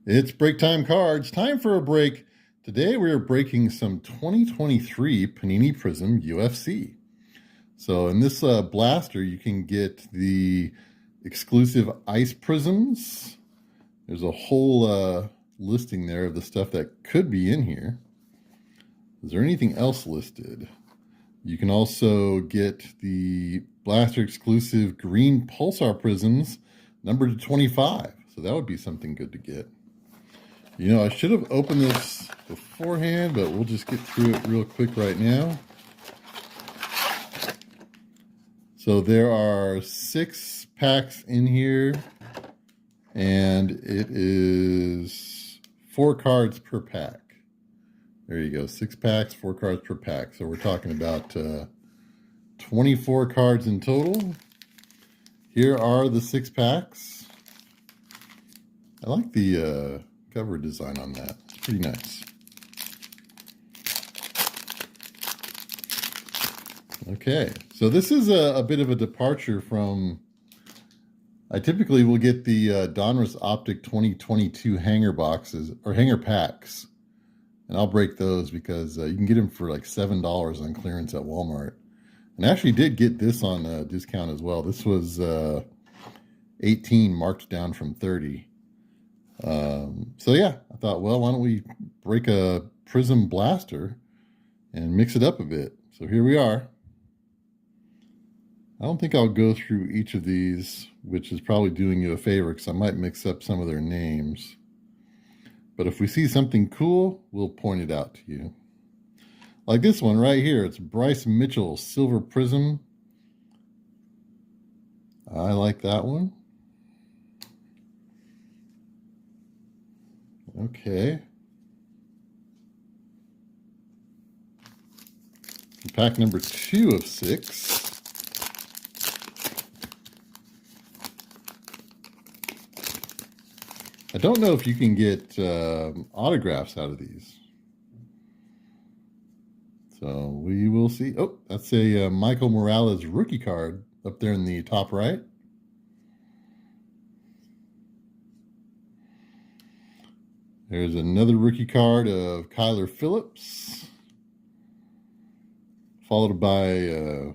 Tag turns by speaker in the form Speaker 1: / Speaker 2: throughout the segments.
Speaker 1: It's break time cards. Time for a break. Today we are breaking some 2023 Panini Prizm UFC. So in this blaster, you can get the exclusive ice prisms. There's a whole listing there of the stuff that could be in here. Is there anything else listed? You can also get the blaster exclusive green pulsar prisms numbered to 25. So that would be something good to get. You know, I should have opened this beforehand, but we'll just get through it real quick right now. So there are 6 packs in here, and it is 4 cards per pack. There you go, 6 packs, 4 cards per pack. So we're talking about 24 cards in total. Here are the 6 packs. I like the cover design on that. It's pretty nice. Okay, so this is a bit of a departure from, I typically will get the Donruss Optic 2022 hanger boxes, or hanger packs, and I'll break those because you can get them for like $7 on clearance at Walmart. And I actually did get this on discount as well. This was 18 marked down from 30. So yeah, I thought, well, why don't we break a Prizm blaster and mix it up a bit. So here we are. I don't think I'll go through each of these, which is probably doing you a favor because I might mix up some of their names. But if we see something cool, we'll point it out to you. Like this one right here, it's Bryce Mitchell Silver Prizm. I like that one. Okay. Pack number 2 of 6. I don't know if you can get autographs out of these. So we will see. Oh, that's a Michael Morales rookie card up there in the top right. There's another rookie card of Kyler Phillips, followed by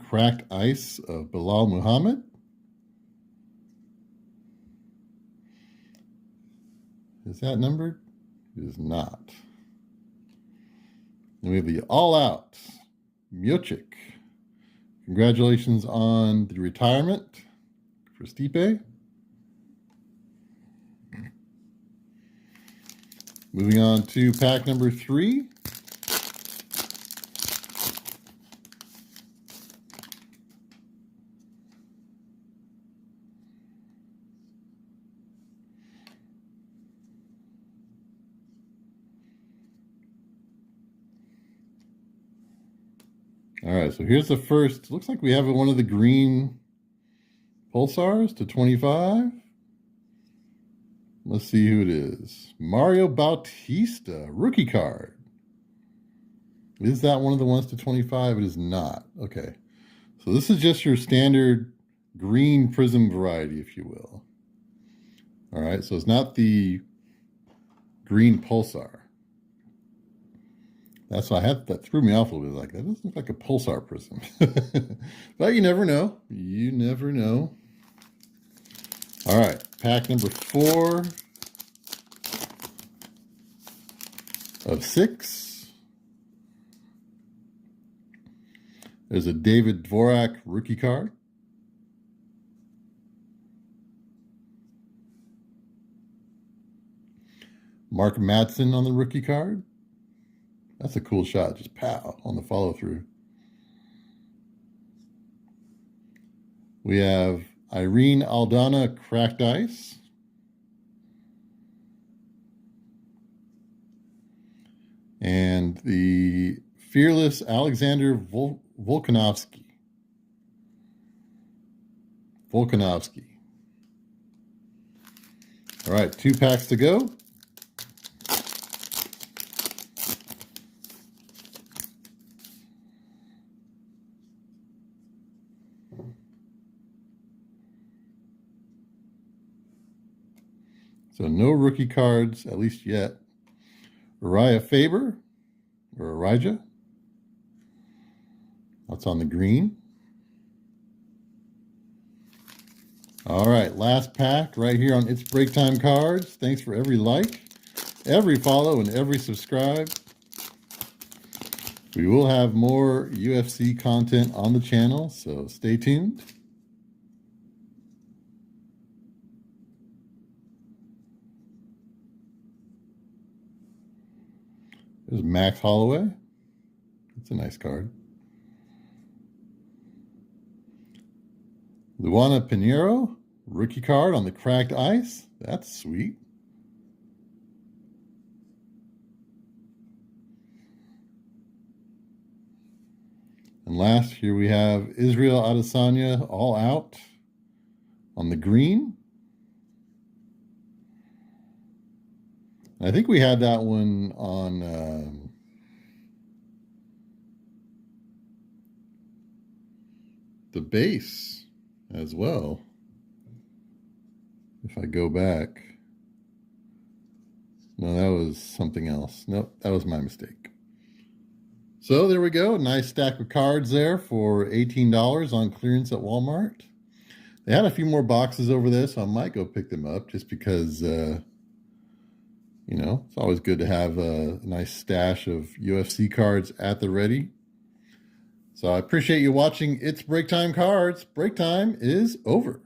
Speaker 1: Cracked Ice of Bilal Muhammad. Is that numbered? It is not. And we have the All Out Miocic. Congratulations on the retirement for Stipe. Moving on to pack number 3. All right, so here's the first. Looks like we have one of the green pulsars to 25. Let's see who it is. Mario Bautista, rookie card. Is that one of the ones to 25? It is not. Okay. So this is just your standard green Prizm variety, if you will. All right, so it's not the green pulsar. That's why that threw me off a little bit. Like, that doesn't look like a pulsar Prizm. But you never know. You never know. All right, pack number 4 of 6. There's a David Dvorak rookie card. Mark Madsen on the rookie card. That's a cool shot, just pow on the follow through. We have Irene Aldana Cracked Ice. And the Fearless Alexander Volkanovski. All right, 2 packs to go. So no rookie cards, at least yet. Uriah Faber, or Arijah. That's on the green. All right, last pack right here on It's Break Time Cards. Thanks for every like, every follow, and every subscribe. We will have more UFC content on the channel, so stay tuned. There's Max Holloway. That's a nice card. Luana Pinheiro, rookie card on the cracked ice. That's sweet. And last, here we have Israel Adesanya, all out on the green. I think we had that one on the base as well. If I go back. No, that was something else. Nope, that was my mistake. So there we go. Nice stack of cards there for $18 on clearance at Walmart. They had a few more boxes over there, so I might go pick them up just because, you know, it's always good to have a nice stash of UFC cards at the ready. So I appreciate you watching It's Break Time Cards. Break time is over.